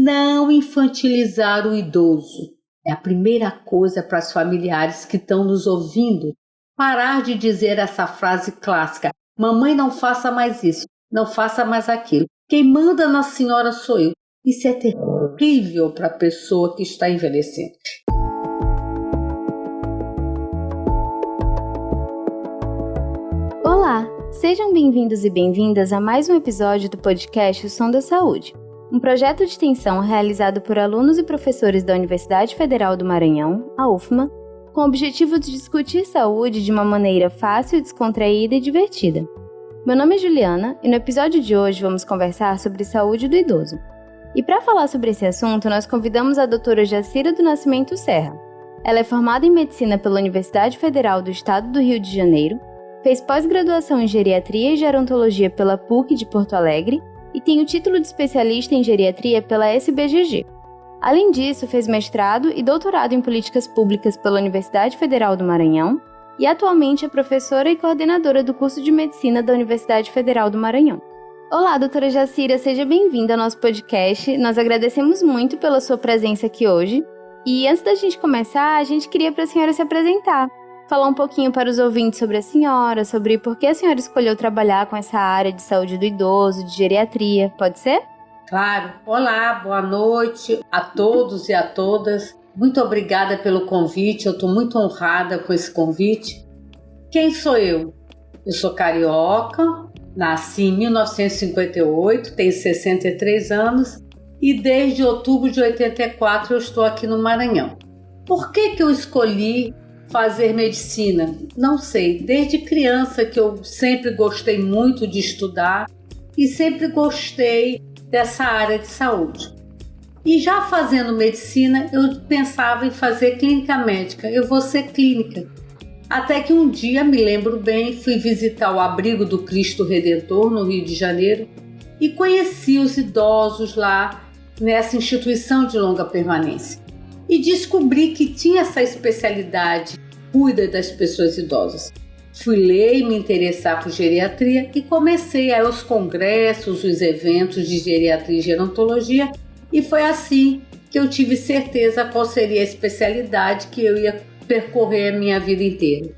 não infantilizar o idoso. É a primeira coisa para os familiares que estão nos ouvindo. Parar de dizer essa frase clássica: mamãe, não faça mais isso, não faça mais aquilo. Quem manda na senhora sou eu. Isso é terrível para a pessoa que está envelhecendo. Olá, sejam bem-vindos e bem-vindas a mais um episódio do podcast O Som da Saúde, um projeto de extensão realizado por alunos e professores da Universidade Federal do Maranhão, a UFMA, com o objetivo de discutir saúde de uma maneira fácil, descontraída e divertida. Meu nome é Juliana e no episódio de hoje vamos conversar sobre saúde do idoso. E para falar sobre esse assunto, nós convidamos a doutora Jacira do Nascimento Serra. Ela é formada em Medicina pela Universidade Federal do Estado do Rio de Janeiro, fez pós-graduação em Geriatria e Gerontologia pela PUC de Porto Alegre e tem o título de especialista em Geriatria pela SBGG. Além disso, fez mestrado e doutorado em Políticas Públicas pela Universidade Federal do Maranhão e atualmente é professora e coordenadora do curso de Medicina da Universidade Federal do Maranhão. Olá, doutora Jacira, seja bem-vinda ao nosso podcast. Nós agradecemos muito pela sua presença aqui hoje. E antes da gente começar, a gente queria para a senhora se apresentar. Falar um pouquinho para os ouvintes sobre a senhora, sobre por que a senhora escolheu trabalhar com essa área de saúde do idoso, de geriatria, pode ser? Claro. Olá, boa noite a todos e a todas. Muito obrigada pelo convite, eu estou muito honrada com esse convite. Quem sou eu? Eu sou carioca, nasci em 1958, tenho 63 anos e desde outubro de 84 eu estou aqui no Maranhão. Por que eu escolhi fazer medicina? Não sei, desde criança que eu sempre gostei muito de estudar e sempre gostei dessa área de saúde. E já fazendo medicina, eu pensava em fazer clínica médica, eu vou ser clínica. Até que um dia, me lembro bem, fui visitar o Abrigo do Cristo Redentor, no Rio de Janeiro, e conheci os idosos lá nessa instituição de longa permanência. E descobri que tinha essa especialidade, cuida das pessoas idosas. Fui ler e me interessar por geriatria e comecei a ir aos congressos, os eventos de geriatria e gerontologia, e foi assim que eu tive certeza qual seria a especialidade que eu ia percorrer a minha vida inteira.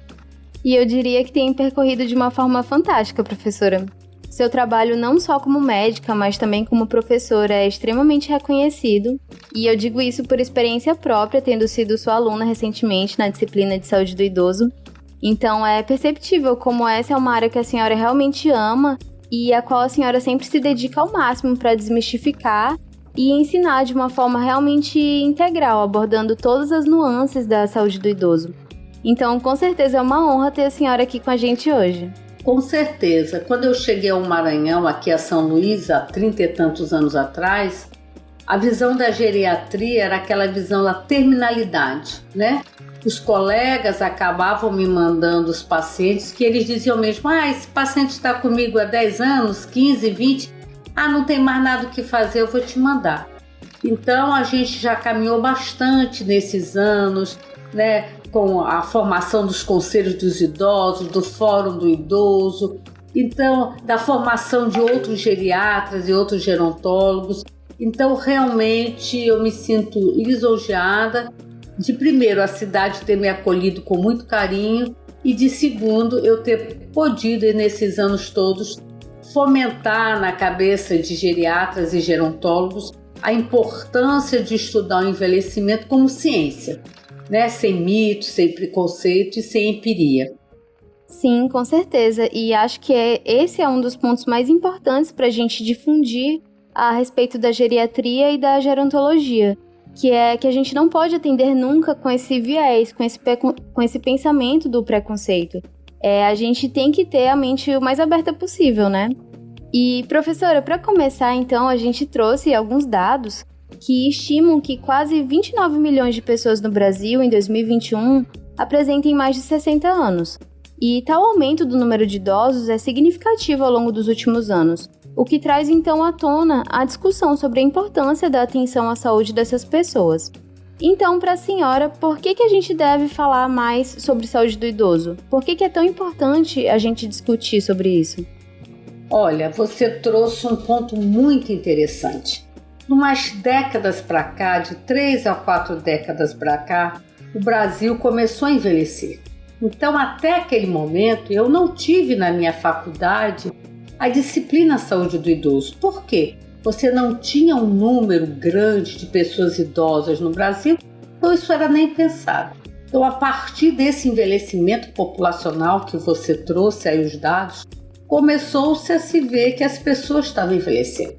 E eu diria que tem percorrido de uma forma fantástica, professora. Seu trabalho não só como médica, mas também como professora é extremamente reconhecido, e eu digo isso por experiência própria, tendo sido sua aluna recentemente na disciplina de saúde do idoso. Então é perceptível como essa é uma área que a senhora realmente ama e a qual a senhora sempre se dedica ao máximo para desmistificar e ensinar de uma forma realmente integral, abordando todas as nuances da saúde do idoso. Então, com certeza é uma honra ter a senhora aqui com a gente hoje. Com certeza. Quando eu cheguei ao Maranhão, aqui a São Luís, há 30 e tantos anos atrás, a visão da geriatria era aquela visão da terminalidade, né? Os colegas acabavam me mandando os pacientes que eles diziam mesmo: esse paciente está comigo há 10 anos, 15, 20, não tem mais nada o que fazer, eu vou te mandar. Então a gente já caminhou bastante nesses anos, né? Com a formação dos conselhos dos idosos, do Fórum do Idoso, então da formação de outros geriatras e outros gerontólogos. Então realmente eu me sinto lisonjeada de, primeiro, a cidade ter me acolhido com muito carinho e de segundo, eu ter podido nesses anos todos fomentar na cabeça de geriatras e gerontólogos a importância de estudar o envelhecimento como ciência, né? Sem mitos, sem preconceito e sem empiria. Sim, com certeza. E acho que esse é um dos pontos mais importantes para a gente difundir a respeito da geriatria e da gerontologia, que é que a gente não pode atender nunca com esse viés, com esse pensamento do preconceito. A gente tem que ter a mente o mais aberta possível, né? E, professora, para começar, então, a gente trouxe alguns dados que estimam que quase 29 milhões de pessoas no Brasil, em 2021, apresentem mais de 60 anos. E tal aumento do número de idosos é significativo ao longo dos últimos anos, o que traz, então, à tona a discussão sobre a importância da atenção à saúde dessas pessoas. Então, para a senhora, por que a gente deve falar mais sobre saúde do idoso? Por que é tão importante a gente discutir sobre isso? Olha, você trouxe um ponto muito interessante. Umas décadas para cá, de 3 a 4 décadas para cá, o Brasil começou a envelhecer. Então, até aquele momento, eu não tive na minha faculdade a disciplina Saúde do Idoso. Por quê? Você não tinha um número grande de pessoas idosas no Brasil, então isso era nem pensado. Então, a partir desse envelhecimento populacional que você trouxe aí os dados, começou-se a se ver que as pessoas estavam envelhecendo.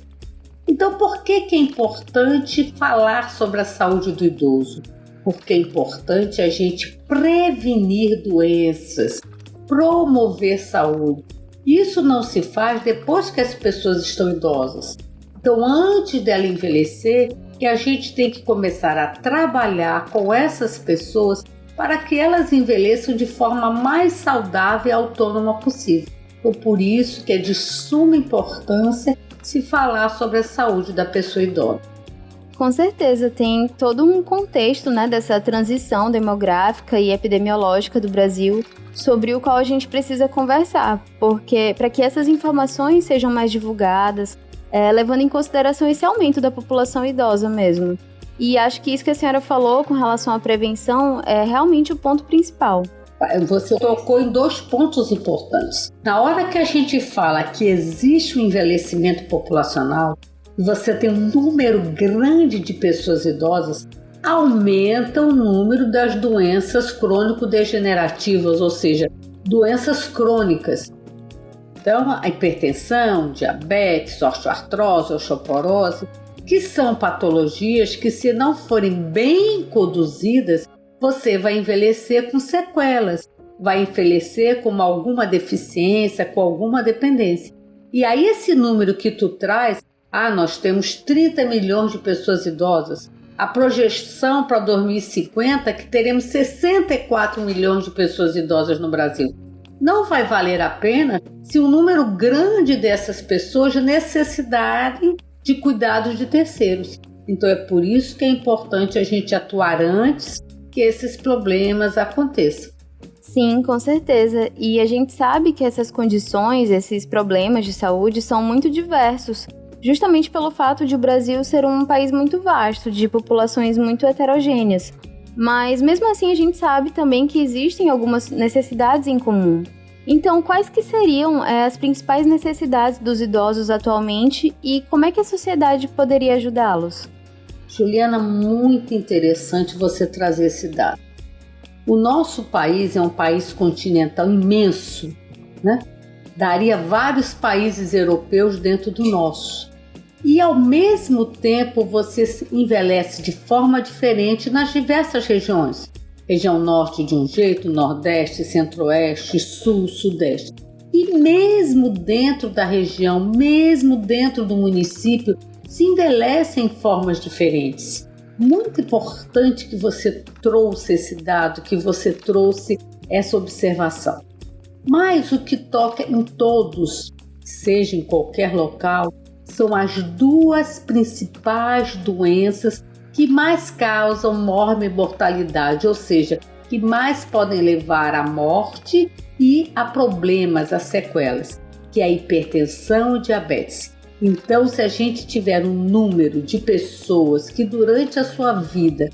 Então, por que é importante falar sobre a saúde do idoso? Porque é importante a gente prevenir doenças, promover saúde. Isso não se faz depois que as pessoas estão idosas. Então, antes dela envelhecer, que a gente tem que começar a trabalhar com essas pessoas para que elas envelheçam de forma mais saudável e autônoma possível. Então, por isso que é de suma importância se falar sobre a saúde da pessoa idosa. Com certeza, tem todo um contexto, dessa transição demográfica e epidemiológica do Brasil, sobre o qual a gente precisa conversar, porque para que essas informações sejam mais divulgadas, levando em consideração esse aumento da população idosa mesmo. E acho que isso que a senhora falou com relação à prevenção é realmente o ponto principal. Você tocou em 2 pontos importantes. Na hora que a gente fala que existe um envelhecimento populacional, e você tem um número grande de pessoas idosas, aumenta o número das doenças crônico-degenerativas, ou seja, doenças crônicas. Então, a hipertensão, diabetes, osteoartrose, osteoporose, que são patologias que, se não forem bem conduzidas, você vai envelhecer com sequelas, vai envelhecer com alguma deficiência, com alguma dependência. E aí esse número que tu traz, nós temos 30 milhões de pessoas idosas. A projeção para 2050 é que teremos 64 milhões de pessoas idosas no Brasil. Não vai valer a pena se um número grande dessas pessoas necessitarem de cuidados de terceiros. Então é por isso que é importante a gente atuar antes que esses problemas aconteçam. Sim, com certeza. E a gente sabe que essas condições, esses problemas de saúde são muito diversos, justamente pelo fato de o Brasil ser um país muito vasto, de populações muito heterogêneas. Mas mesmo assim a gente sabe também que existem algumas necessidades em comum. Então, quais que seriam as principais necessidades dos idosos atualmente e como é que a sociedade poderia ajudá-los? Juliana, muito interessante você trazer esse dado. O nosso país é um país continental imenso, Daria vários países europeus dentro do nosso. E ao mesmo tempo você envelhece de forma diferente nas diversas regiões. Região norte de um jeito, nordeste, centro-oeste, sul, sudeste. E mesmo dentro da região, mesmo dentro do município, se envelhecem em formas diferentes. Muito importante que você trouxe esse dado, que você trouxe essa observação. Mas o que toca em todos, seja em qualquer local, são as 2 principais doenças que mais causam mortalidade, ou seja, que mais podem levar à morte e a problemas, a sequelas, que é a hipertensão e diabetes. Então, se a gente tiver um número de pessoas que durante a sua vida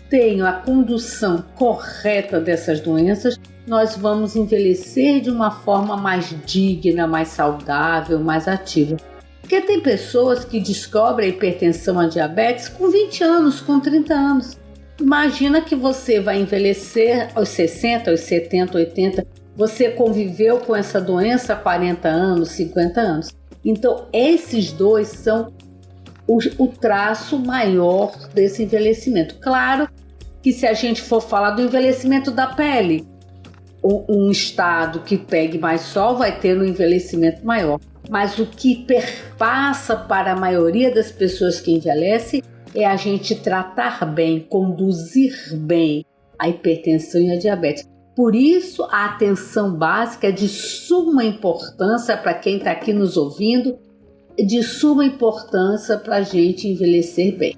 tenham a condução correta dessas doenças, nós vamos envelhecer de uma forma mais digna, mais saudável, mais ativa. Porque tem pessoas que descobrem a hipertensão e a diabetes com 20 anos, com 30 anos. Imagina que você vai envelhecer aos 60, aos 70, 80. Você conviveu com essa doença há 40 anos, 50 anos. Então, esses 2 são o traço maior desse envelhecimento. Claro que se a gente for falar do envelhecimento da pele, um estado que pegue mais sol vai ter um envelhecimento maior. Mas o que perpassa para a maioria das pessoas que envelhecem é a gente tratar bem, conduzir bem a hipertensão e a diabetes. Por isso, a atenção básica é de suma importância para quem está aqui nos ouvindo, de suma importância para a gente envelhecer bem.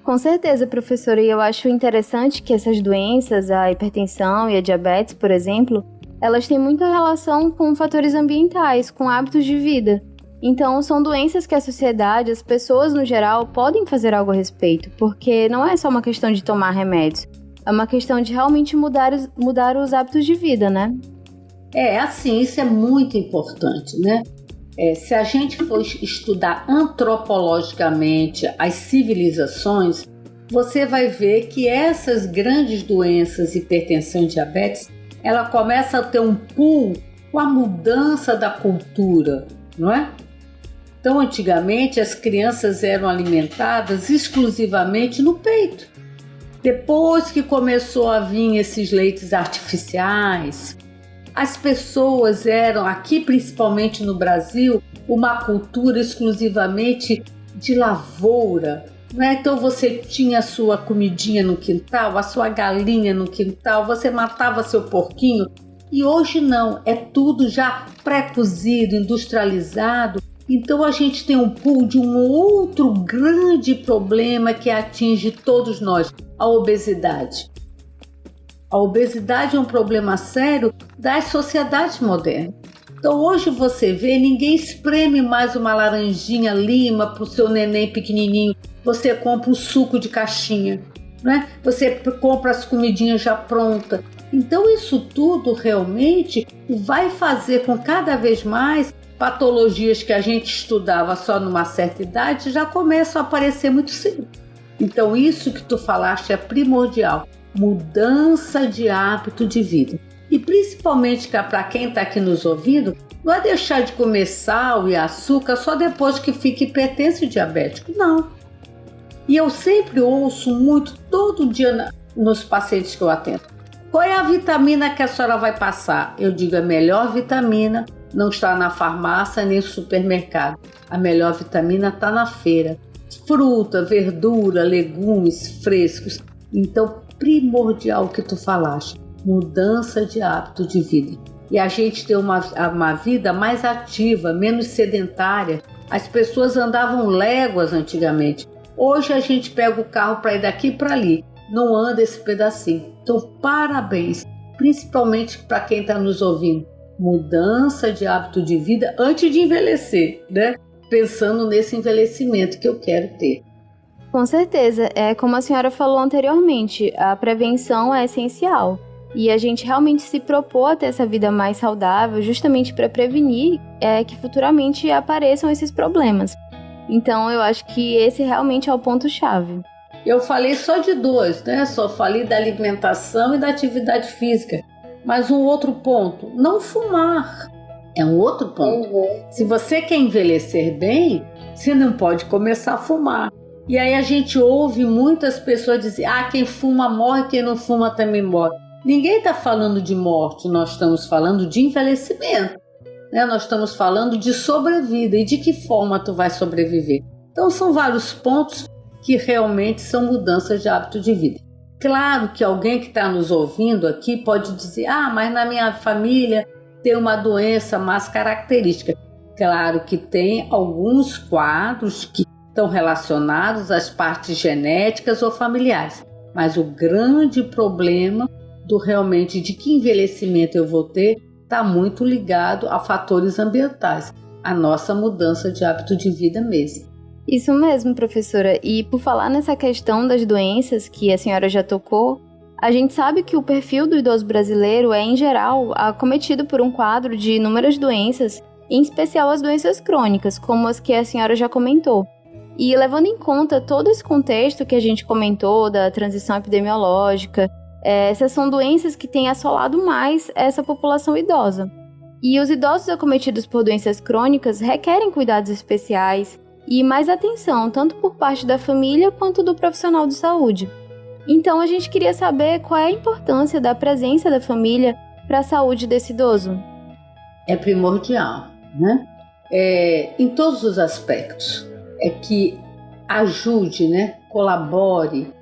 Com certeza, professora, e eu acho interessante que essas doenças, a hipertensão e a diabetes, por exemplo, elas têm muita relação com fatores ambientais, com hábitos de vida. Então, são doenças que a sociedade, as pessoas no geral, podem fazer algo a respeito, porque não é só uma questão de tomar remédios, é uma questão de realmente mudar os hábitos de vida, né? Assim, isso é muito importante, né? Se a gente for estudar antropologicamente as civilizações, você vai ver que essas grandes doenças, hipertensão e diabetes, ela começa a ter um pulo com a mudança da cultura, não é? Então, antigamente, as crianças eram alimentadas exclusivamente no peito. Depois que começou a vir esses leites artificiais, as pessoas eram, aqui principalmente no Brasil, uma cultura exclusivamente de lavoura. Né? Então você tinha a sua comidinha no quintal, a sua galinha no quintal, você matava seu porquinho. E hoje não, é tudo já pré-cozido, industrializado. Então a gente tem um pulo de um outro grande problema que atinge todos nós, a obesidade. A obesidade é um problema sério das sociedades modernas. Então hoje você vê, ninguém espreme mais uma laranjinha lima para o seu neném pequenininho. Você compra o suco de caixinha, né? Você compra as comidinhas já prontas. Então isso tudo realmente vai fazer com cada vez mais patologias que a gente estudava só numa certa idade já começam a aparecer muito cedo. Então isso que tu falaste é primordial. Mudança de hábito de vida. E principalmente para quem está aqui nos ouvindo, não é deixar de comer sal e açúcar só depois que fica hipertenso e diabético, não. E eu sempre ouço muito, todo dia nos pacientes que eu atendo, qual é a vitamina que a senhora vai passar? Eu digo, a melhor vitamina não está na farmácia nem no supermercado. A melhor vitamina está na feira. Fruta, verdura, legumes frescos. Então, primordial o que tu falaste, mudança de hábito de vida. E a gente ter uma vida mais ativa, menos sedentária. As pessoas andavam léguas antigamente. Hoje a gente pega o carro para ir daqui para ali. Não anda esse pedacinho. Então, parabéns, principalmente para quem está nos ouvindo. Mudança de hábito de vida antes de envelhecer, né? Pensando nesse envelhecimento que eu quero ter. Com certeza, como a senhora falou anteriormente, a prevenção é essencial. E a gente realmente se propôs a ter essa vida mais saudável justamente para prevenir que futuramente apareçam esses problemas. Então eu acho que esse realmente é o ponto-chave. Eu falei só de dois, né? Só falei da alimentação e da atividade física. Mas um outro ponto, não fumar. É um outro ponto. Se você quer envelhecer bem, você não pode começar a fumar. E aí a gente ouve muitas pessoas dizer, quem fuma morre, quem não fuma também morre. Ninguém está falando de morte, nós estamos falando de envelhecimento. Né? Nós estamos falando de sobrevida e de que forma tu vai sobreviver. Então são vários pontos que realmente são mudanças de hábito de vida. Claro que alguém que está nos ouvindo aqui pode dizer, mas na minha família tem uma doença mais característica. Claro que tem alguns quadros que estão relacionados às partes genéticas ou familiares. Mas o grande problema realmente de que envelhecimento eu vou ter está muito ligado a fatores ambientais, a nossa mudança de hábito de vida mesmo. Isso mesmo, professora. E por falar nessa questão das doenças que a senhora já tocou, a gente sabe que o perfil do idoso brasileiro é, em geral, acometido por um quadro de inúmeras doenças, em especial as doenças crônicas, como as que a senhora já comentou. E levando em conta todo esse contexto que a gente comentou da transição epidemiológica, essas são doenças que têm assolado mais essa população idosa. E os idosos acometidos por doenças crônicas requerem cuidados especiais e mais atenção, tanto por parte da família quanto do profissional de saúde. Então a gente queria saber qual é a importância da presença da família para a saúde desse idoso. É primordial, né? Em todos os aspectos. É que ajude, né? Colabore.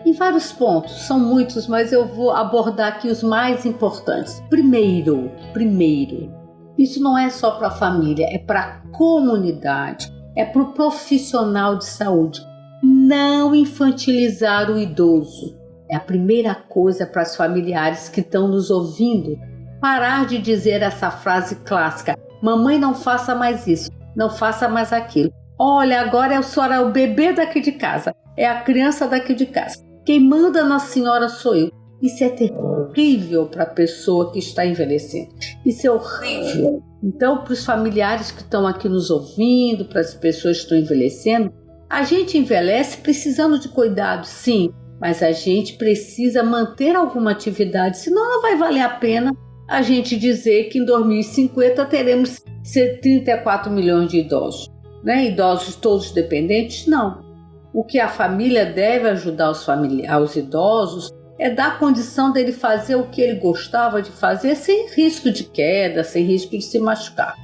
Em vários pontos, são muitos, mas eu vou abordar aqui os mais importantes. Primeiro, isso não é só para a família, é para a comunidade, é para o profissional de saúde. Não infantilizar o idoso. É a primeira coisa para os familiares que estão nos ouvindo. Parar de dizer essa frase clássica, mamãe não faça mais isso. não faça mais aquilo. Olha, agora a senhora é o bebê daqui de casa, é a criança daqui de casa. Quem manda na senhora sou eu. Isso é terrível para a pessoa que está envelhecendo. Isso é horrível. Então, para os familiares que estão aqui nos ouvindo, para as pessoas que estão envelhecendo, a gente envelhece precisando de cuidado, sim, mas a gente precisa manter alguma atividade, senão não vai valer a pena a gente dizer que em 2050 teremos 34 milhões de idosos. Né? Idosos todos dependentes? Não. O que a família deve ajudar aos idosos é dar condição dele fazer o que ele gostava de fazer sem risco de queda, sem risco de se machucar.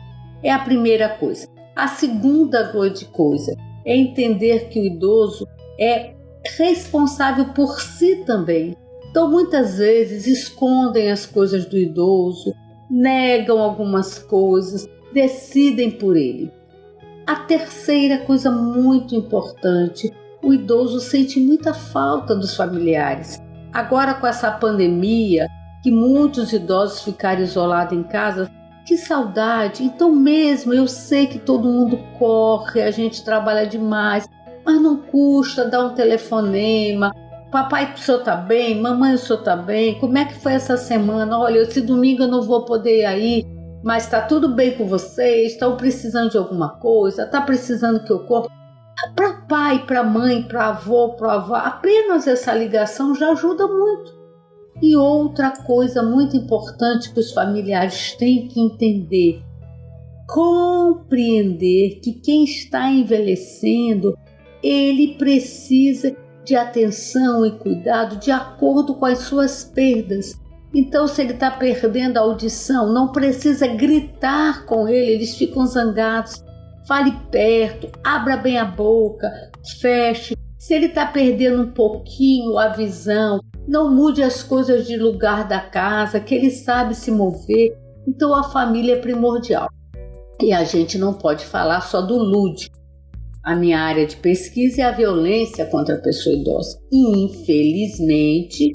É a primeira coisa. A segunda coisa é entender que o idoso é responsável por si também. Então, muitas vezes, escondem as coisas do idoso, negam algumas coisas, decidem por ele. A terceira coisa muito importante, o idoso sente muita falta dos familiares. Agora, com essa pandemia, que muitos idosos ficaram isolados em casa, que saudade! Então mesmo, eu sei que todo mundo corre, a gente trabalha demais, mas não custa dar um telefonema. Papai, o senhor está bem? Mamãe, o senhor está bem? Como é que foi essa semana? Olha, esse domingo eu não vou poder ir aí, mas está tudo bem com vocês? Estão precisando de alguma coisa? Está precisando que eu compre? Para pai, para mãe, para avô, para avó, apenas essa ligação já ajuda muito. E outra coisa muito importante que os familiares têm que entender, compreender que quem está envelhecendo, ele precisa de atenção e cuidado de acordo com as suas perdas. Então, se ele está perdendo a audição, não precisa gritar com ele, eles ficam zangados. Fale perto, abra bem a boca, feche. Se ele está perdendo um pouquinho a visão, não mude as coisas de lugar da casa, que ele sabe se mover. Então a família é primordial. E a gente não pode falar só do lúdico. A minha área de pesquisa é a violência contra a pessoa idosa. E, infelizmente,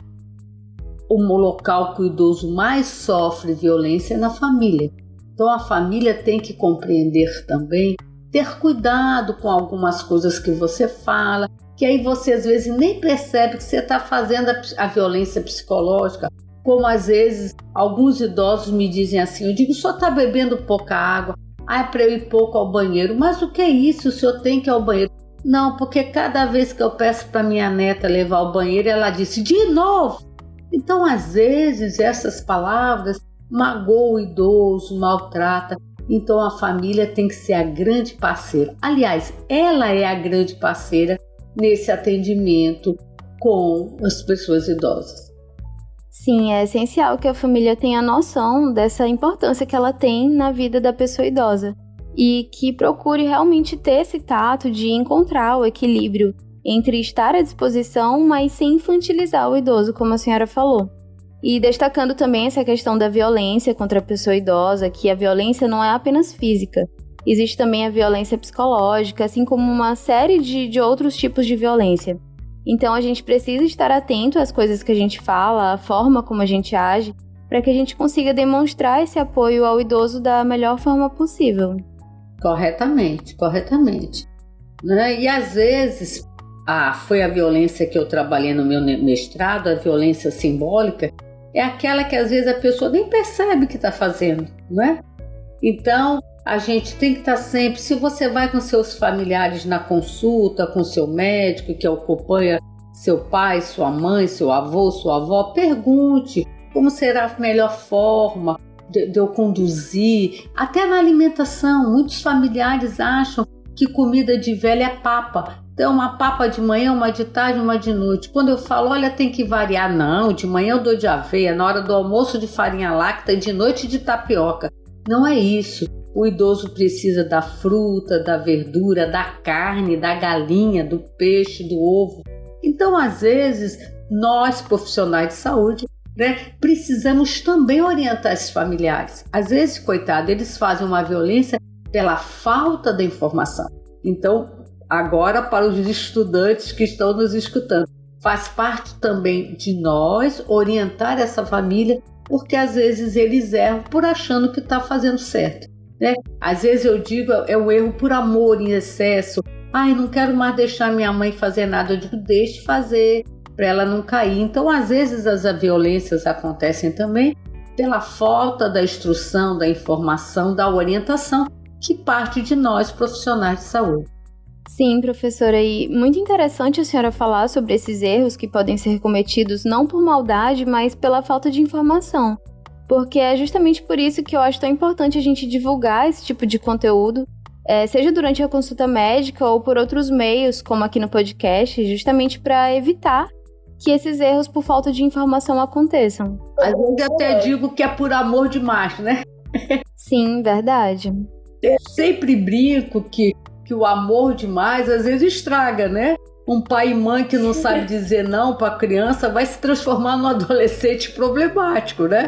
o local que o idoso mais sofre violência é na família. Então a família tem que compreender também, ter cuidado com algumas coisas que você fala, que aí você às vezes nem percebe que você está fazendo a violência psicológica, como às vezes alguns idosos me dizem assim, eu digo, o senhor está bebendo pouca água, é para eu ir pouco ao banheiro, mas o que é isso, o senhor tem que ir ao banheiro? Não, porque cada vez que eu peço para minha neta levar ao banheiro, ela disse, de novo! Então às vezes essas palavras magoa o idoso, maltrata. Então a família tem que ser a grande parceira. Aliás, ela é a grande parceira nesse atendimento com as pessoas idosas. Sim, é essencial que a família tenha noção dessa importância que ela tem na vida da pessoa idosa e que procure realmente ter esse tato de encontrar o equilíbrio entre estar à disposição, mas sem infantilizar o idoso, como a senhora falou. E destacando também essa questão da violência contra a pessoa idosa, que a violência não é apenas física. Existe também a violência psicológica, assim como uma série de outros tipos de violência. Então a gente precisa estar atento às coisas que a gente fala, à forma como a gente age, para que a gente consiga demonstrar esse apoio ao idoso da melhor forma possível. Corretamente. Né? E às vezes, foi a violência que eu trabalhei no meu mestrado, a violência simbólica, é aquela que às vezes a pessoa nem percebe que está fazendo, não é? Então, a gente tem que estar sempre, se você vai com seus familiares na consulta, com seu médico que acompanha seu pai, sua mãe, seu avô, sua avó, pergunte como será a melhor forma de eu conduzir, até na alimentação. Muitos familiares acham que comida de velho é papa. Então, uma papa de manhã, uma de tarde, uma de noite. Quando eu falo, olha, tem que variar. Não, de manhã eu dou de aveia, na hora do almoço de farinha láctea, de noite de tapioca. Não é isso. O idoso precisa da fruta, da verdura, da carne, da galinha, do peixe, do ovo. Então, às vezes, nós, profissionais de saúde, precisamos também orientar esses familiares. Às vezes, coitado, eles fazem uma violência pela falta da informação. Então, agora, para os estudantes que estão nos escutando, faz parte também de nós orientar essa família, porque às vezes eles erram por achando que está fazendo certo. né? Às vezes eu digo, é o erro por amor em excesso. Ai, não quero mais deixar minha mãe fazer nada. Eu digo, deixe fazer, para ela não cair. Então, às vezes, as violências acontecem também pela falta da instrução, da informação, da orientação, que parte de nós, profissionais de saúde. Sim, professora, e muito interessante a senhora falar sobre esses erros que podem ser cometidos não por maldade, mas pela falta de informação. Porque é justamente por isso que eu acho tão importante a gente divulgar esse tipo de conteúdo, seja durante a consulta médica ou por outros meios, como aqui no podcast, justamente para evitar que esses erros por falta de informação aconteçam. Às vezes eu até digo que é por amor demais, né? Sim, verdade. Eu sempre brinco que o amor demais às vezes estraga, né? Um pai e mãe que não sabe dizer não para a criança vai se transformar num adolescente problemático, né?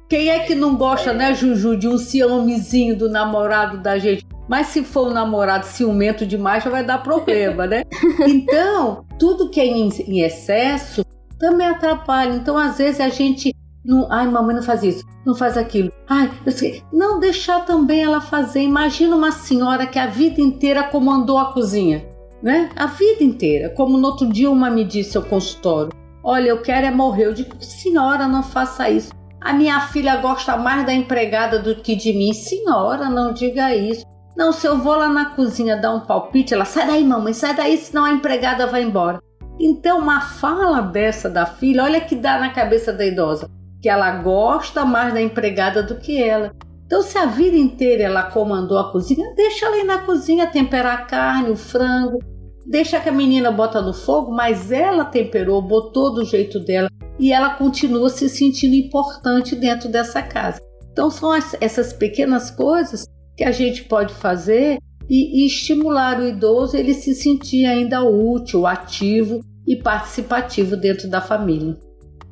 Quem é que não gosta, né, Juju, de um ciúmezinho do namorado da gente? Mas se for um namorado ciumento demais, já vai dar problema, né? Então, tudo que é em excesso também atrapalha. Então, às vezes, a gente... Não, ai, mamãe não faz isso, não faz aquilo. Ai, eu sei. Não deixar também ela fazer. Imagina uma senhora que a vida inteira comandou a cozinha, né? A vida inteira. Como no outro dia uma me disse ao consultório, olha, eu quero morrer. Eu digo, senhora, não faça isso. A minha filha gosta mais da empregada do que de mim. Senhora, não diga isso. Não, se eu vou lá na cozinha dar um palpite, ela, sai daí, mamãe, sai daí, senão a empregada vai embora. Então, uma fala dessa da filha, olha que dá na cabeça da idosa, que ela gosta mais da empregada do que ela. Então, se a vida inteira ela comandou a cozinha, deixa ela ir na cozinha temperar a carne, o frango, deixa que a menina bota no fogo, mas ela temperou, botou do jeito dela e ela continua se sentindo importante dentro dessa casa. Então, são essas pequenas coisas que a gente pode fazer e estimular o idoso ele se sentir ainda útil, ativo e participativo dentro da família.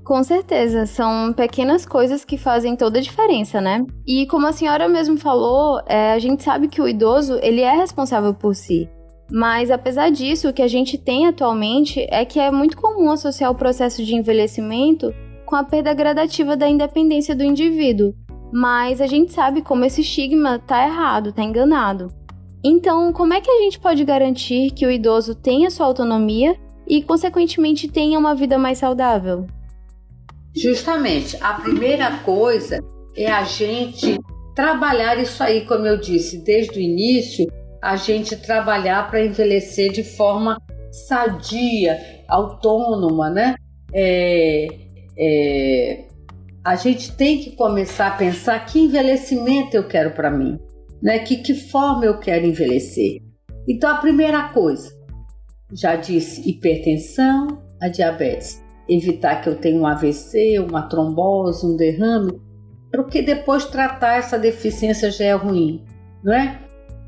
Com certeza, são pequenas coisas que fazem toda a diferença, né? E como a senhora mesmo falou, a gente sabe que o idoso, ele é responsável por si. Mas apesar disso, o que a gente tem atualmente é que é muito comum associar o processo de envelhecimento com a perda gradativa da independência do indivíduo. Mas a gente sabe como esse estigma tá errado, tá enganado. Então, como é que a gente pode garantir que o idoso tenha sua autonomia e, consequentemente, tenha uma vida mais saudável? Justamente, a primeira coisa é a gente trabalhar isso aí, como eu disse, desde o início, a gente trabalhar para envelhecer de forma sadia, autônoma, né? A gente tem que começar a pensar que envelhecimento eu quero para mim, né? Que forma eu quero envelhecer. Então, a primeira coisa, já disse, hipertensão, a diabetes. Evitar que eu tenha um AVC, uma trombose, um derrame, porque depois tratar essa deficiência já é ruim, não é?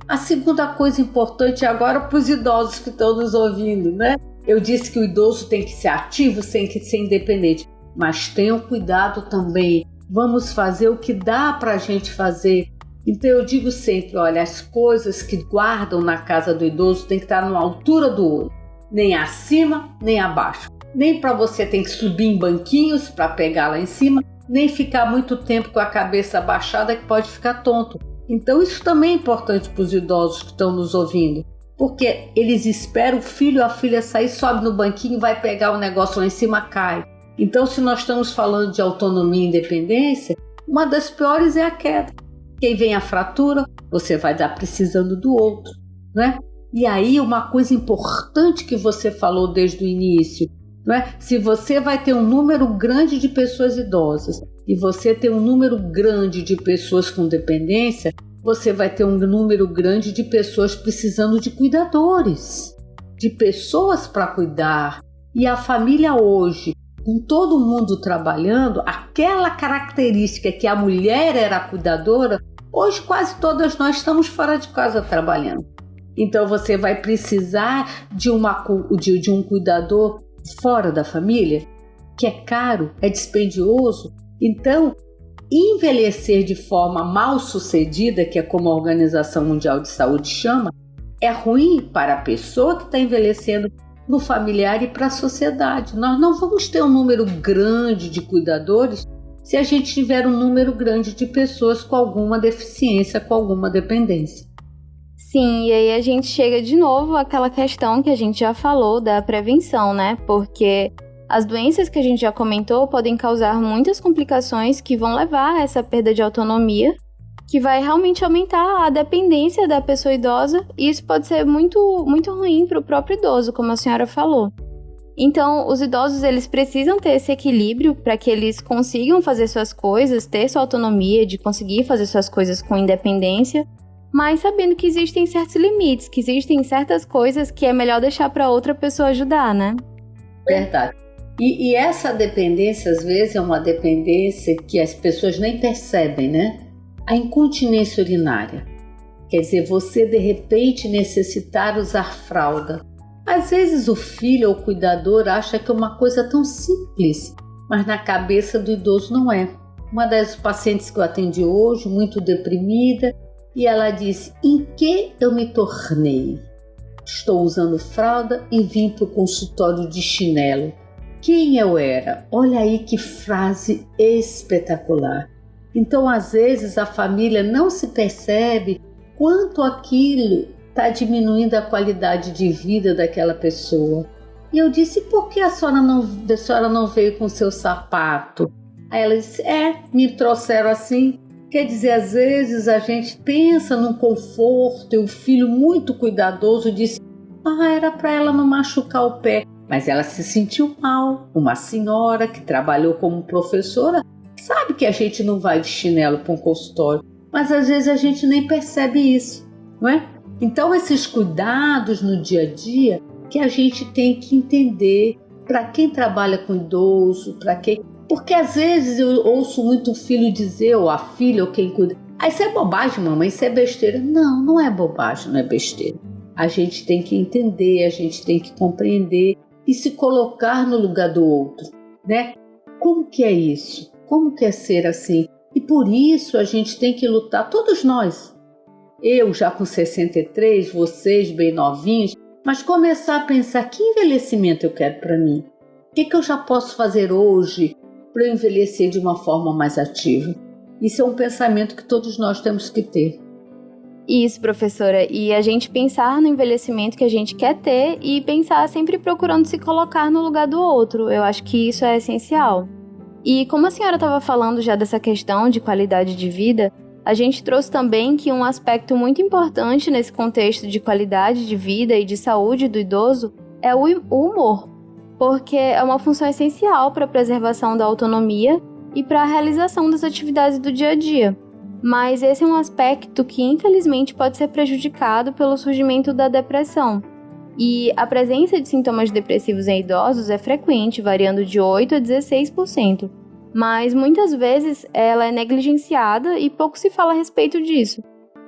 A segunda coisa importante agora para os idosos que estão nos ouvindo, né? Eu disse que o idoso tem que ser ativo, tem que ser independente, mas tenham cuidado também, vamos fazer o que dá para a gente fazer. Então eu digo sempre, olha, as coisas que guardam na casa do idoso tem que estar na altura do olho, nem acima, nem abaixo. Nem para você tem que subir em banquinhos para pegar lá em cima, nem ficar muito tempo com a cabeça abaixada que pode ficar tonto. Então isso também é importante para os idosos que estão nos ouvindo, porque eles esperam o filho ou a filha sair, sobe no banquinho, vai pegar o negócio lá em cima, cai. Então se nós estamos falando de autonomia e independência, uma das piores é a queda. Quem vem a fratura, você vai dar precisando do outro, né? E aí uma coisa importante que você falou desde o início, não é? Se você vai ter um número grande de pessoas idosas e você tem um número grande de pessoas com dependência, você vai ter um número grande de pessoas precisando de cuidadores, de pessoas para cuidar. E a família hoje, com todo mundo trabalhando, aquela característica que a mulher era cuidadora, hoje quase todas nós estamos fora de casa trabalhando. Então você vai precisar de um cuidador fora da família, que é caro, é dispendioso. Então, envelhecer de forma mal sucedida, que é como a Organização Mundial de Saúde chama, é ruim para a pessoa que está envelhecendo, no familiar e para a sociedade. Nós não vamos ter um número grande de cuidadores se a gente tiver um número grande de pessoas com alguma deficiência, com alguma dependência. Sim, e aí a gente chega de novo àquela questão que a gente já falou da prevenção, né? Porque as doenças que a gente já comentou podem causar muitas complicações que vão levar a essa perda de autonomia, que vai realmente aumentar a dependência da pessoa idosa, e isso pode ser muito, muito ruim para o próprio idoso, como a senhora falou. Então, os idosos, eles precisam ter esse equilíbrio para que eles consigam fazer suas coisas, ter sua autonomia de conseguir fazer suas coisas com independência, mas sabendo que existem certos limites, que existem certas coisas que é melhor deixar para outra pessoa ajudar, né? Verdade. E essa dependência, às vezes, é uma dependência que as pessoas nem percebem, né? A incontinência urinária. Quer dizer, você, de repente, necessitar usar fralda. Às vezes, o filho ou o cuidador acha que é uma coisa tão simples, mas na cabeça do idoso não é. Uma das pacientes que eu atendi hoje, muito deprimida, e ela disse: em que eu me tornei? Estou usando fralda e vim para o consultório de chinelo. Quem eu era? Olha aí que frase espetacular. Então, às vezes, a família não se percebe quanto aquilo está diminuindo a qualidade de vida daquela pessoa. E eu disse: por que a senhora não veio com seu sapato? Aí ela disse: me trouxeram assim. Quer dizer, às vezes a gente pensa num conforto, e o filho muito cuidadoso disse: era para ela não machucar o pé. Mas ela se sentiu mal. Uma senhora que trabalhou como professora sabe que a gente não vai de chinelo para um consultório, mas às vezes a gente nem percebe isso, não é? Então, esses cuidados no dia a dia que a gente tem que entender para quem trabalha com idoso, para quem... Porque às vezes eu ouço muito o filho dizer, ou a filha, ou quem cuida: isso é bobagem, mamãe, isso é besteira. Não, não é bobagem, não é besteira. A gente tem que entender, a gente tem que compreender e se colocar no lugar do outro, né? Como que é isso? Como que é ser assim? E por isso a gente tem que lutar, todos nós. Eu já com 63, vocês bem novinhos, mas começar a pensar: que envelhecimento eu quero para mim? O que eu já posso fazer hoje para eu envelhecer de uma forma mais ativa? Isso é um pensamento que todos nós temos que ter. Isso, professora, e a gente pensar no envelhecimento que a gente quer ter e pensar sempre procurando se colocar no lugar do outro. Eu acho que isso é essencial. E como a senhora estava falando já dessa questão de qualidade de vida, a gente trouxe também que um aspecto muito importante nesse contexto de qualidade de vida e de saúde do idoso é o humor, porque é uma função essencial para a preservação da autonomia e para a realização das atividades do dia a dia. Mas esse é um aspecto que, infelizmente, pode ser prejudicado pelo surgimento da depressão. E a presença de sintomas depressivos em idosos é frequente, variando de 8% a 16%. Mas, muitas vezes, ela é negligenciada e pouco se fala a respeito disso.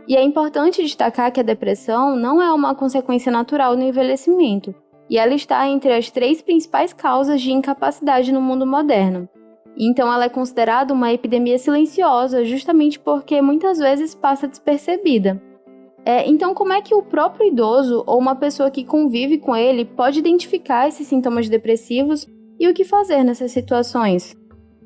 E é importante destacar que a depressão não é uma consequência natural do envelhecimento, e ela está entre as 3 principais causas de incapacidade no mundo moderno. Então ela é considerada uma epidemia silenciosa, justamente porque muitas vezes passa despercebida. Então, como é que o próprio idoso ou uma pessoa que convive com ele pode identificar esses sintomas depressivos e o que fazer nessas situações?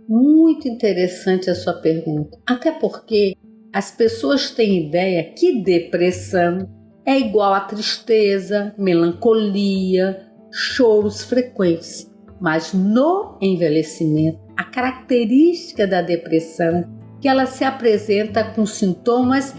Muito interessante a sua pergunta, até porque as pessoas têm ideia que depressão é igual a tristeza, melancolia, choros frequentes. Mas no envelhecimento, a característica da depressão é que ela se apresenta com sintomas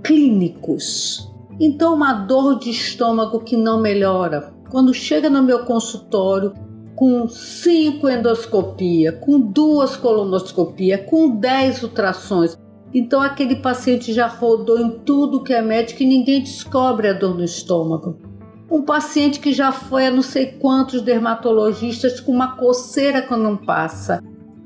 clínicos. Então, uma dor de estômago que não melhora. Quando chega no meu consultório com 5 endoscopias, com 2 colonoscopias, com 10 ultrassons, então aquele paciente já rodou em tudo que é médico e ninguém descobre a dor no estômago. Um paciente que já foi a não sei quantos dermatologistas com uma coceira que não passa.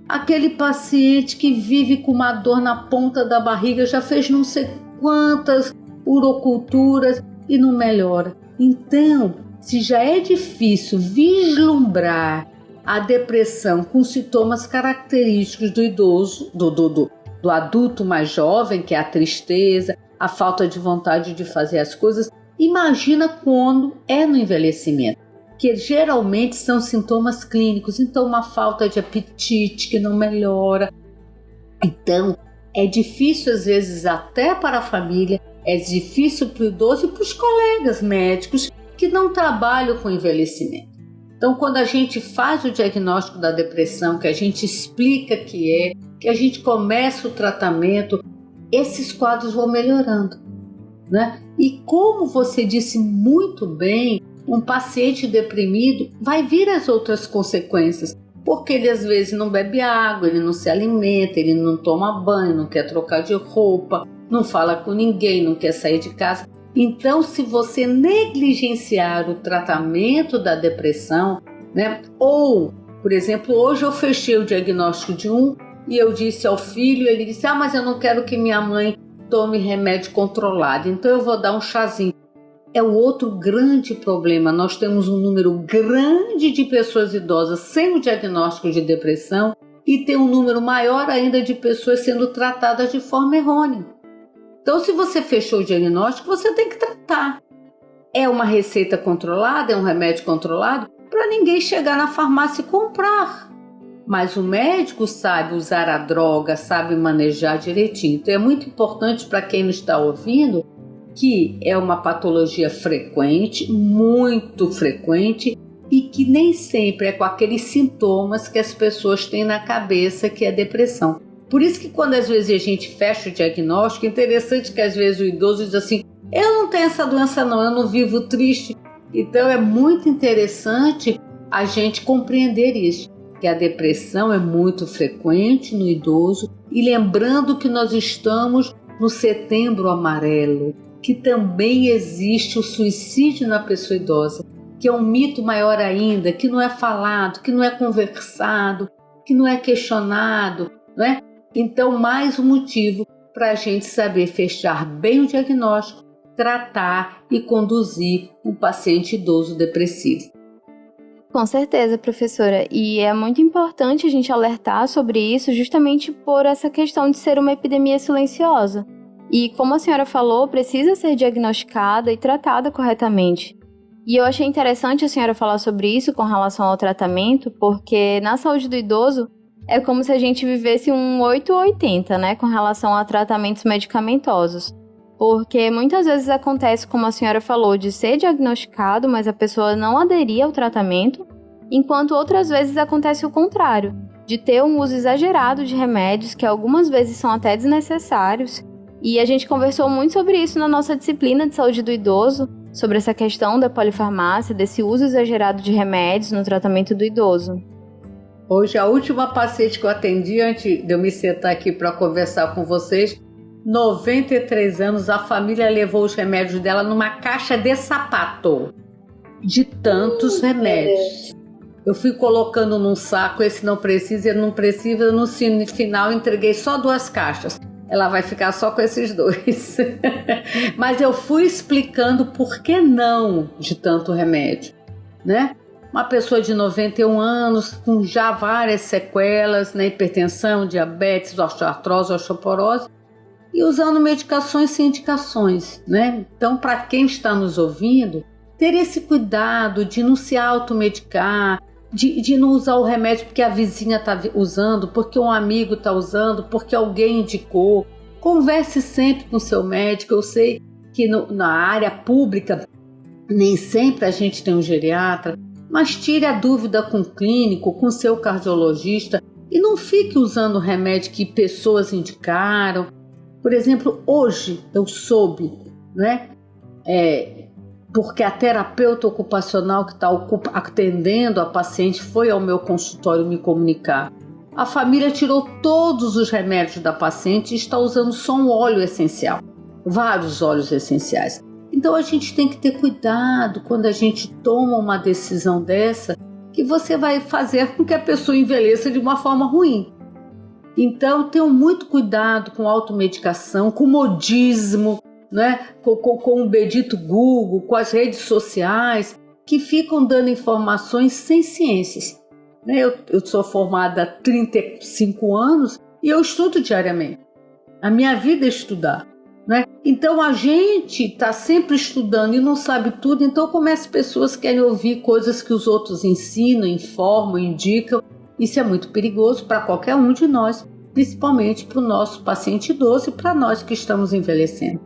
Aquele paciente que vive com uma dor na ponta da barriga, já fez não sei quantas uroculturas e não melhora. Então, se já é difícil vislumbrar a depressão com sintomas característicos do idoso, do adulto mais jovem, que é a tristeza, a falta de vontade de fazer as coisas, imagina quando é no envelhecimento, que geralmente são sintomas clínicos. Então, uma falta de apetite que não melhora, Então, é difícil às vezes até para a família, é difícil para o idoso e para os colegas médicos que não trabalham com envelhecimento. Então, quando a gente faz o diagnóstico da depressão, que a gente explica que a gente começa o tratamento, esses quadros vão melhorando, né? E como você disse muito bem, um paciente deprimido vai vir as outras consequências, porque ele às vezes não bebe água, ele não se alimenta, ele não toma banho, não quer trocar de roupa, não fala com ninguém, não quer sair de casa. Então, se você negligenciar o tratamento da depressão, né? Ou, por exemplo, hoje eu fechei o diagnóstico de um e eu disse ao filho, ele disse, mas eu não quero que minha mãe tome remédio controlado, então eu vou dar um chazinho. É o outro grande problema, nós temos um número grande de pessoas idosas sem o diagnóstico de depressão e tem um número maior ainda de pessoas sendo tratadas de forma errônea. Então, se você fechou o diagnóstico, você tem que tratar. É uma receita controlada, é um remédio controlado, para ninguém chegar na farmácia e comprar. Mas o médico sabe usar a droga, sabe manejar direitinho. Então, é muito importante para quem não está ouvindo que é uma patologia frequente, muito frequente, e que nem sempre é com aqueles sintomas que as pessoas têm na cabeça, que é depressão. Por isso que quando às vezes a gente fecha o diagnóstico, é interessante que às vezes o idoso diz assim, eu não tenho essa doença não, eu não vivo triste. Então é muito interessante a gente compreender isso, que a depressão é muito frequente no idoso, e lembrando que nós estamos no Setembro Amarelo, que também existe o suicídio na pessoa idosa, que é um mito maior ainda, que não é falado, que não é conversado, que não é questionado, não é? Então, mais um motivo para a gente saber fechar bem o diagnóstico, tratar e conduzir um paciente idoso depressivo. Com certeza, professora. E é muito importante a gente alertar sobre isso justamente por essa questão de ser uma epidemia silenciosa. E como a senhora falou, precisa ser diagnosticada e tratada corretamente. E eu achei interessante a senhora falar sobre isso com relação ao tratamento, porque na saúde do idoso é como se a gente vivesse um 8 ou 80, né, com relação a tratamentos medicamentosos. Porque muitas vezes acontece, como a senhora falou, de ser diagnosticado, mas a pessoa não aderir ao tratamento, enquanto outras vezes acontece o contrário, de ter um uso exagerado de remédios que algumas vezes são até desnecessários. E a gente conversou muito sobre isso na nossa disciplina de saúde do idoso, sobre essa questão da polifarmácia, desse uso exagerado de remédios no tratamento do idoso. Hoje, a última paciente que eu atendi, antes de eu me sentar aqui para conversar com vocês, 93 anos, a família levou os remédios dela numa caixa de sapato, de tantos remédios. Eu fui colocando num saco, esse não precisa, no final entreguei só 2 caixas. Ela vai ficar só com esses 2. Mas eu fui explicando por que não de tanto remédio, né? Uma pessoa de 91 anos, com já várias sequelas, né? Hipertensão, diabetes, osteoartrose, osteoporose, e usando medicações sem indicações, né? Então, para quem está nos ouvindo, ter esse cuidado de não se automedicar, de não usar o remédio porque a vizinha está usando, porque um amigo está usando, porque alguém indicou. Converse sempre com o seu médico. Eu sei que na área pública nem sempre a gente tem um geriatra, mas tire a dúvida com o clínico, com o seu cardiologista, e não fique usando remédio que pessoas indicaram. Por exemplo, hoje eu soube, né? Porque a terapeuta ocupacional que está atendendo a paciente foi ao meu consultório me comunicar. A família tirou todos os remédios da paciente e está usando só um óleo essencial, vários óleos essenciais. Então a gente tem que ter cuidado quando a gente toma uma decisão dessa, que você vai fazer com que a pessoa envelheça de uma forma ruim. Então tenham muito cuidado com automedicação, com modismo, né? Com o bendito Google, com as redes sociais, que ficam dando informações sem ciências. Né? Eu sou formada há 35 anos e eu estudo diariamente. A minha vida é estudar. Né? Então a gente está sempre estudando e não sabe tudo, então como as pessoas querem ouvir coisas que os outros ensinam, informam, indicam, isso é muito perigoso para qualquer um de nós. principalmente para o nosso paciente idoso e para nós que estamos envelhecendo.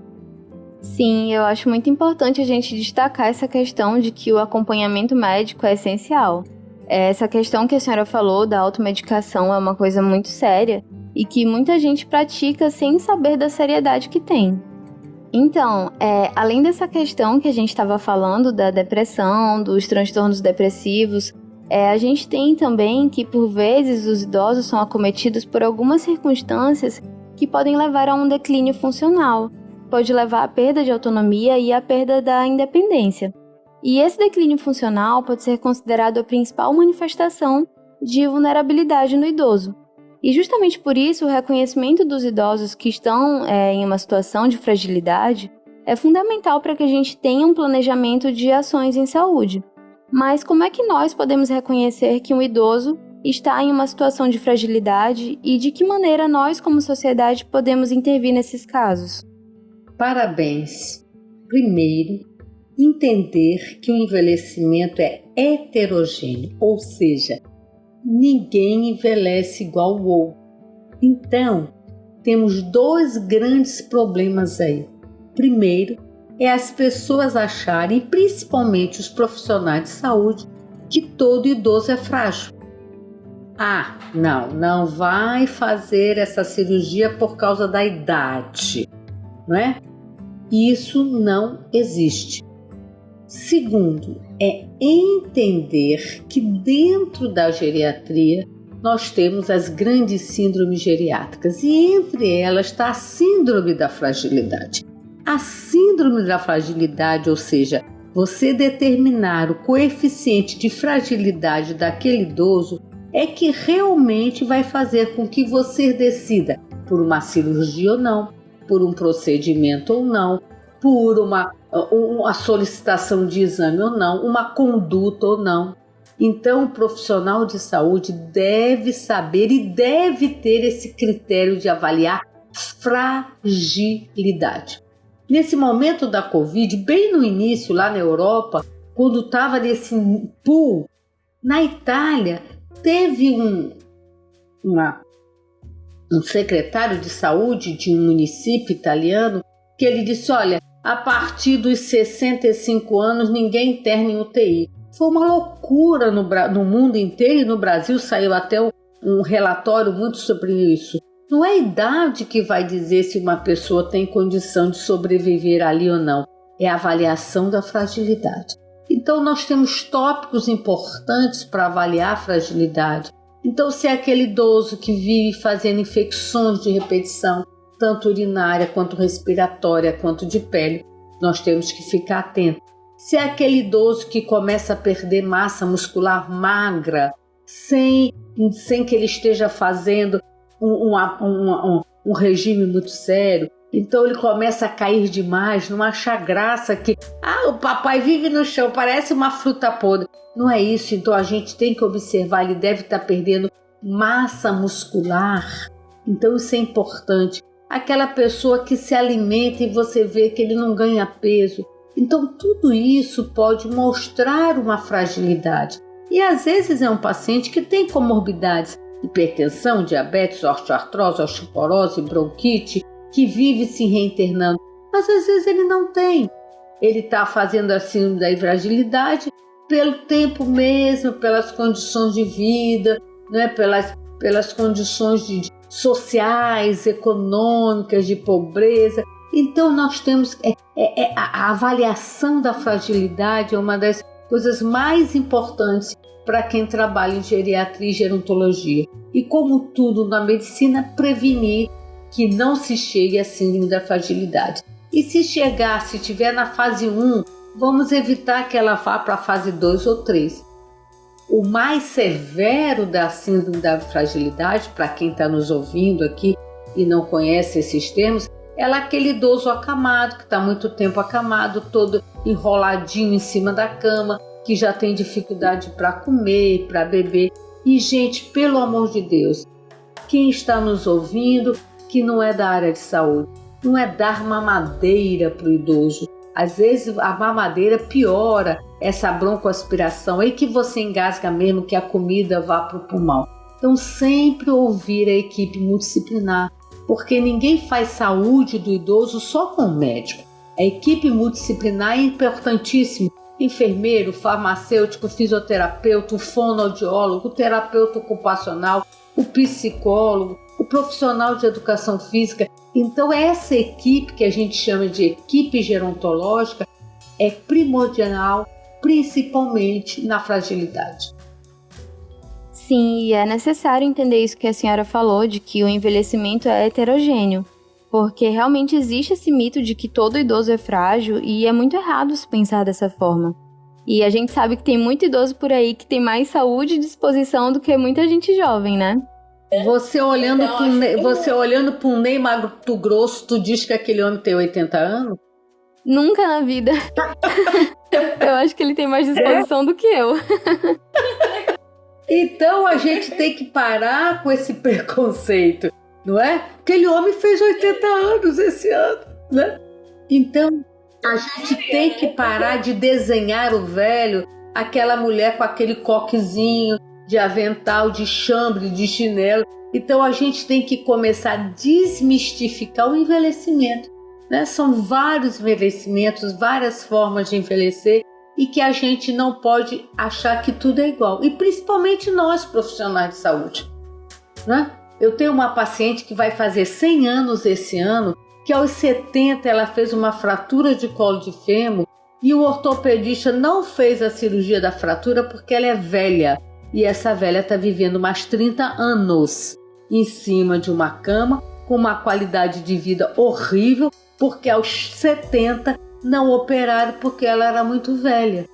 Sim, eu acho muito importante a gente destacar essa questão de que o acompanhamento médico é essencial. Essa questão que a senhora falou da automedicação é uma coisa muito séria e que muita gente pratica sem saber da seriedade que tem. Então, além dessa questão que a gente estava falando da depressão, dos transtornos depressivos, a gente tem também que, por vezes, os idosos são acometidos por algumas circunstâncias que podem levar a um declínio funcional, pode levar à perda de autonomia e à perda da independência. E esse declínio funcional pode ser considerado a principal manifestação de vulnerabilidade no idoso. E justamente por isso, o reconhecimento dos idosos que estão em uma situação de fragilidade é fundamental para que a gente tenha um planejamento de ações em saúde. Mas como é que nós podemos reconhecer que um idoso está em uma situação de fragilidade e de que maneira nós, como sociedade, podemos intervir nesses casos? Parabéns! Primeiro, entender que o envelhecimento é heterogêneo, ou seja, ninguém envelhece igual ao outro. Então, temos dois grandes problemas aí. Primeiro, é as pessoas acharem, principalmente os profissionais de saúde, que todo idoso é frágil. Não vai fazer essa cirurgia por causa da idade, não é? Isso não existe. Segundo, é entender que dentro da geriatria nós temos as grandes síndromes geriátricas e entre elas está a síndrome da fragilidade. A síndrome da fragilidade, ou seja, você determinar o coeficiente de fragilidade daquele idoso, é que realmente vai fazer com que você decida por uma cirurgia ou não, por um procedimento ou não, por uma solicitação de exame ou não, uma conduta ou não. Então, o profissional de saúde deve saber e deve ter esse critério de avaliar fragilidade. Nesse momento da Covid, bem no início, lá na Europa, quando estava nesse pool, na Itália, teve um secretário de saúde de um município italiano que ele disse, olha, a partir dos 65 anos ninguém interna em UTI. Foi uma loucura no mundo inteiro e no Brasil saiu até um relatório muito sobre isso. Não é a idade que vai dizer se uma pessoa tem condição de sobreviver ali ou não, é a avaliação da fragilidade. Então nós temos tópicos importantes para avaliar a fragilidade. Então se é aquele idoso que vive fazendo infecções de repetição, tanto urinária, quanto respiratória, quanto de pele, nós temos que ficar atentos. Se é aquele idoso que começa a perder massa muscular magra, sem que ele esteja fazendo um regime muito sério, então ele começa a cair demais, não achar graça que o papai vive no chão, parece uma fruta podre. Não é isso, então a gente tem que observar, ele deve estar perdendo massa muscular, então isso é importante. Aquela pessoa que se alimenta e você vê que ele não ganha peso. Então tudo isso pode mostrar uma fragilidade. E às vezes é um paciente que tem comorbidades, hipertensão, diabetes, osteoartrose, osteoporose, bronquite, que vive se reinternando. Mas às vezes ele não tem. Ele está fazendo a síndrome da fragilidade pelo tempo mesmo, pelas condições de vida, né? pelas condições sociais, econômicas, de pobreza. Então nós temos a avaliação da fragilidade é uma das coisas mais importantes para quem trabalha em geriatria e gerontologia. E como tudo na medicina, prevenir que não se chegue à síndrome da fragilidade. E se chegar, se estiver na fase 1, vamos evitar que ela vá para a fase 2 ou 3. O mais severo da síndrome da fragilidade, para quem está nos ouvindo aqui e não conhece esses termos, é aquele idoso acamado, que está muito tempo acamado, todo enroladinho em cima da cama, que já tem dificuldade para comer, para beber. E, gente, pelo amor de Deus, quem está nos ouvindo que não é da área de saúde, não é dar mamadeira para o idoso. Às vezes a mamadeira piora essa broncoaspiração, aí que você engasga mesmo, que a comida vá para o pulmão. Então, sempre ouvir a equipe multidisciplinar, porque ninguém faz saúde do idoso só com o médico. A equipe multidisciplinar é importantíssima. Enfermeiro, farmacêutico, fisioterapeuta, o fonoaudiólogo, o terapeuta ocupacional, o psicólogo, o profissional de educação física. Então, essa equipe que a gente chama de equipe gerontológica é primordial, principalmente na fragilidade. Sim, e é necessário entender isso que a senhora falou, de que o envelhecimento é heterogêneo, porque realmente existe esse mito de que todo idoso é frágil e é muito errado se pensar dessa forma. E a gente sabe que tem muito idoso por aí que tem mais saúde e disposição do que muita gente jovem, né? Você olhando para um Ney Mato Grosso, tu diz que aquele homem tem 80 anos? Nunca na vida. Eu acho que ele tem mais disposição do que eu. Então a gente tem que parar com esse preconceito, não é? Aquele homem fez 80 anos esse ano, né? Então a gente tem que parar de desenhar o velho, aquela mulher com aquele coquezinho de avental, de chambre, de chinelo. Então a gente tem que começar a desmistificar o envelhecimento, né? São vários envelhecimentos, várias formas de envelhecer e que a gente não pode achar que tudo é igual. E principalmente nós, profissionais de saúde, né? Eu tenho uma paciente que vai fazer 100 anos esse ano, que aos 70 ela fez uma fratura de colo de fêmur e o ortopedista não fez a cirurgia da fratura porque ela é velha. E essa velha está vivendo mais 30 anos em cima de uma cama, com uma qualidade de vida horrível, porque aos 70 não operaram porque ela era muito velha.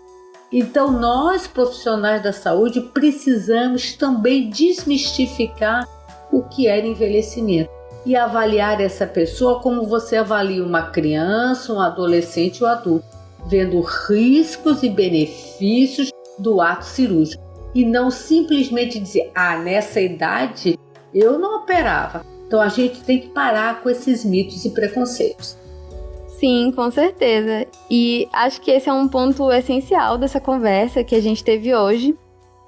Então nós, profissionais da saúde, precisamos também desmistificar o que é envelhecimento e avaliar essa pessoa como você avalia uma criança, um adolescente ou adulto, vendo riscos e benefícios do ato cirúrgico. E não simplesmente dizer, nessa idade eu não operava. Então a gente tem que parar com esses mitos e preconceitos. Sim, com certeza. E acho que esse é um ponto essencial dessa conversa que a gente teve hoje.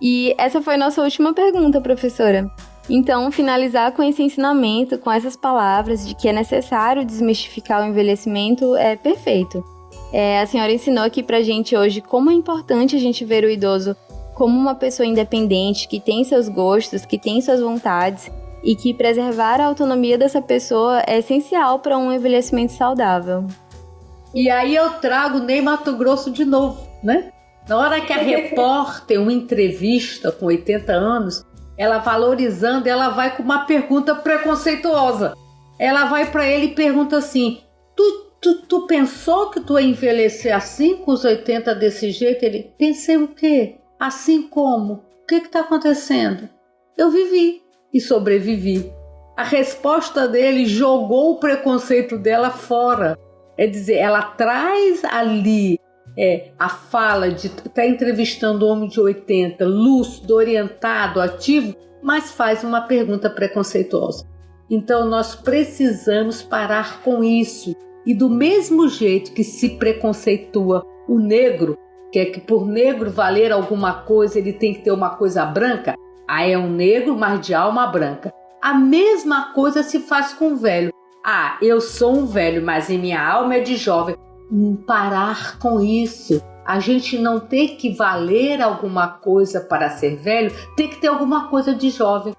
E essa foi nossa última pergunta, professora. Então, finalizar com esse ensinamento, com essas palavras de que é necessário desmistificar o envelhecimento é perfeito. A senhora ensinou aqui pra gente hoje como é importante a gente ver o idoso como uma pessoa independente, que tem seus gostos, que tem suas vontades e que preservar a autonomia dessa pessoa é essencial para um envelhecimento saudável. E aí eu trago Ney Mato Grosso de novo, né? Na hora que a repórter, uma entrevista com 80 anos, ela valorizando, ela vai com uma pergunta preconceituosa. Ela vai para ele e pergunta assim, tu pensou que tu ia envelhecer assim, com os 80 desse jeito? Ele, pensei o quê? Assim como? O que está acontecendo? Eu vivi e sobrevivi. A resposta dele jogou o preconceito dela fora. É dizer, ela traz ali a fala de estar entrevistando um homem de 80, lúcido, orientado, ativo, mas faz uma pergunta preconceituosa. Então nós precisamos parar com isso. E do mesmo jeito que se preconceitua o negro, que é que por negro valer alguma coisa ele tem que ter uma coisa branca, é um negro, mas de alma branca. A mesma coisa se faz com o velho. Eu sou um velho, mas em minha alma é de jovem. Parar com isso. A gente não tem que valer alguma coisa para ser velho, tem que ter alguma coisa de jovem.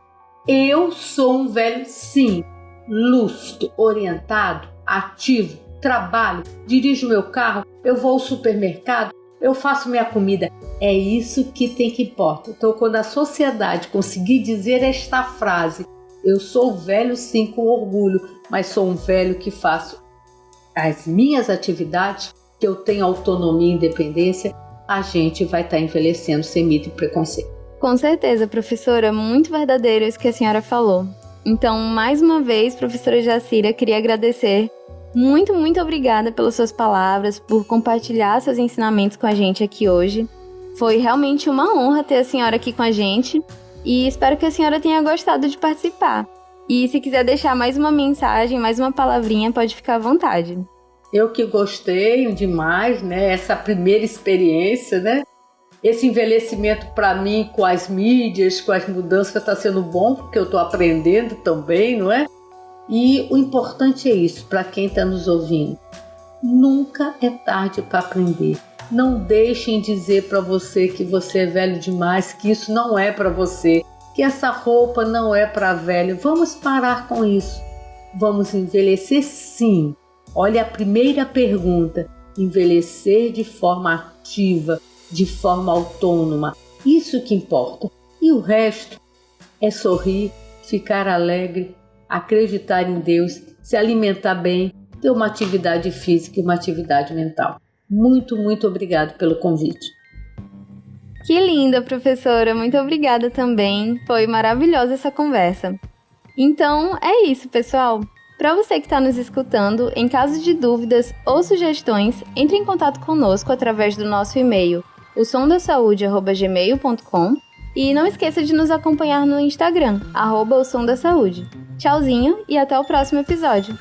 Eu sou um velho, sim, lúcido, orientado, ativo, trabalho, dirijo meu carro, eu vou ao supermercado, eu faço minha comida. É isso que tem que importar. Então, quando a sociedade conseguir dizer esta frase, eu sou velho sim com orgulho, mas sou um velho que faço as minhas atividades, que eu tenho autonomia e independência, a gente vai estar envelhecendo sem mito e preconceito. Com certeza, professora, muito verdadeiro isso que a senhora falou. Então, mais uma vez, professora Jacira, queria agradecer. Muito, muito obrigada pelas suas palavras, por compartilhar seus ensinamentos com a gente aqui hoje. Foi realmente uma honra ter a senhora aqui com a gente e espero que a senhora tenha gostado de participar. E se quiser deixar mais uma mensagem, mais uma palavrinha, pode ficar à vontade. Eu que gostei demais, né? Essa primeira experiência, né? Esse envelhecimento para mim com as mídias, com as mudanças está sendo bom, porque eu estou aprendendo também, não é? E o importante é isso, para quem está nos ouvindo. Nunca é tarde para aprender. Não deixem dizer para você que você é velho demais, que isso não é para você, que essa roupa não é para velho. Vamos parar com isso. Vamos envelhecer sim. Olha a primeira pergunta. Envelhecer de forma ativa, de forma autônoma. Isso que importa. E o resto é sorrir, ficar alegre, acreditar em Deus, se alimentar bem, ter uma atividade física e uma atividade mental. Muito, muito obrigado pelo convite. Que linda, professora! Muito obrigada também. Foi maravilhosa essa conversa. Então, é isso, pessoal. Para você que está nos escutando, em caso de dúvidas ou sugestões, entre em contato conosco através do nosso e-mail, osomdasaude@gmail.com, e não esqueça de nos acompanhar no Instagram, @osomdasaúde. Tchauzinho e até o próximo episódio.